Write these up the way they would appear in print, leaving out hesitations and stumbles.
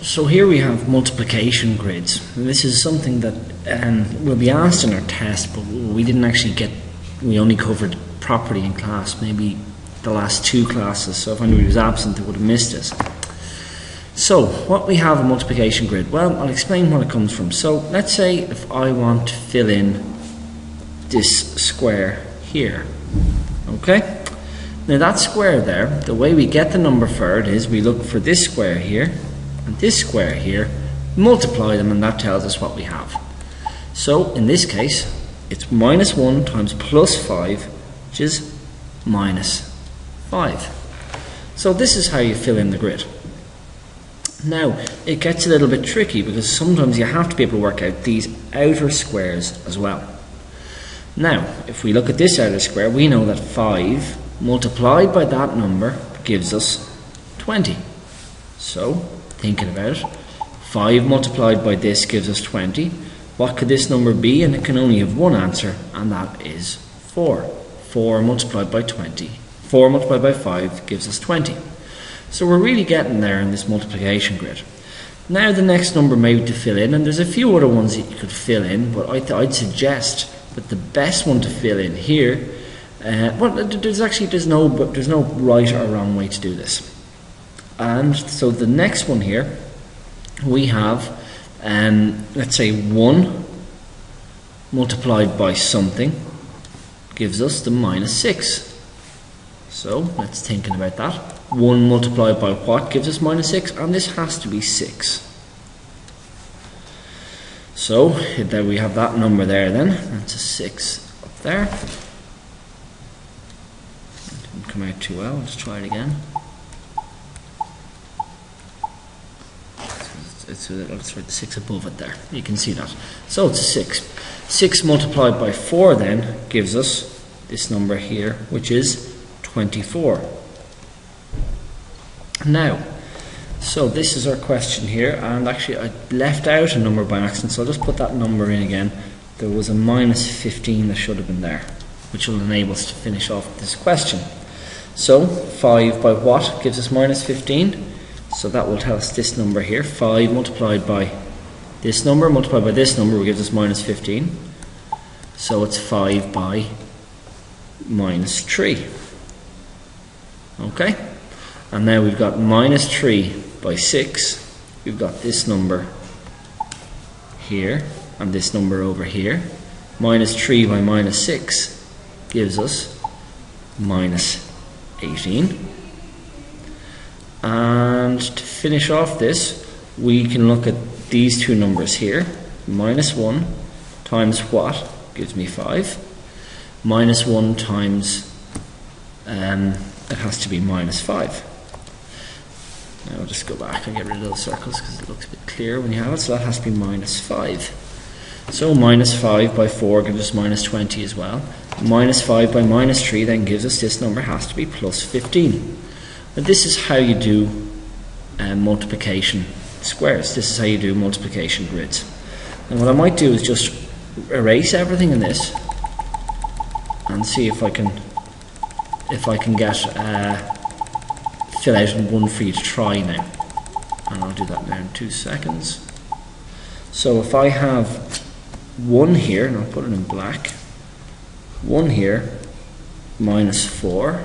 So here we have multiplication grids. And this is something that will be asked in our test, but we didn't actually we only covered property in class, maybe the last 2 classes, so if anybody was absent they would have missed it. So what we have a multiplication grid, well, I'll explain where it comes from. So let's say if I want to fill in this square here, okay? Now that square there, the way we get the number for it is we look for this square here and this square here, multiply them, and that tells us what we have. So in this case, it's -1 times +5, which is -5. So this is how you fill in the grid. Now, it gets a little bit tricky because sometimes you have to be able to work out these outer squares as well. Now, if we look at this outer square, we know that 5 multiplied by that number gives us 20. So, thinking about it, 5 multiplied by this gives us 20. What could this number be? And it can only have one answer, and that is 4. 4 multiplied by 20. 4 multiplied by 5 gives us 20. So we're really getting there in this multiplication grid. Now the next number maybe to fill in, and there's a few other ones that you could fill in, but I'd suggest that the best one to fill in here, well, there's no right or wrong way to do this. And so the next one here, we have, let's say 1 multiplied by something gives us the -6. So let's thinking about that. 1 multiplied by what gives us -6, and this has to be 6. So there we have that number there then. That's a 6 up there. Didn't come out too well. Let's try it again. Let's write the 6 above it there. You can see that. So it's a 6. 6 multiplied by 4 then gives us this number here, which is 24. Now, so this is our question here, and actually I left out a number by accident, so I'll just put that number in again. There was a -15 that should have been there, which will enable us to finish off this question. So 5 by what gives us -15? So that will tell us this number here. 5 multiplied by this number multiplied by this number gives us -15. So it's 5 by -3. Okay? And now we've got -3 by 6. We've got this number here and this number over here. -3 by -6 gives us -18. And to finish off this, we can look at these two numbers here. -1 times what gives me 5. -1 times, it has to be -5. Now I'll just go back and get rid of those circles because it looks a bit clearer when you have it. So that has to be -5. So -5 by 4 gives us -20 as well. -5 by -3 then gives us this number has to be +15. Now this is how you do multiplication squares. This is how you do multiplication grids. And what I might do is just erase everything in this and see if I can get fill out one for you to try now. And I'll do that now in 2 seconds. So if I have 1 here, and I'll put it in black, 1 here, -4,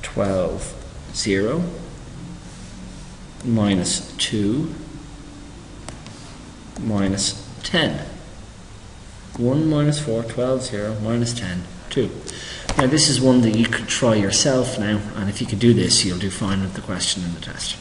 12, 0, -2, -10. 1, -4, 12, 0, -10, 2. Now this is one that you could try yourself now, and if you could do this, you'll do fine with the question in the test.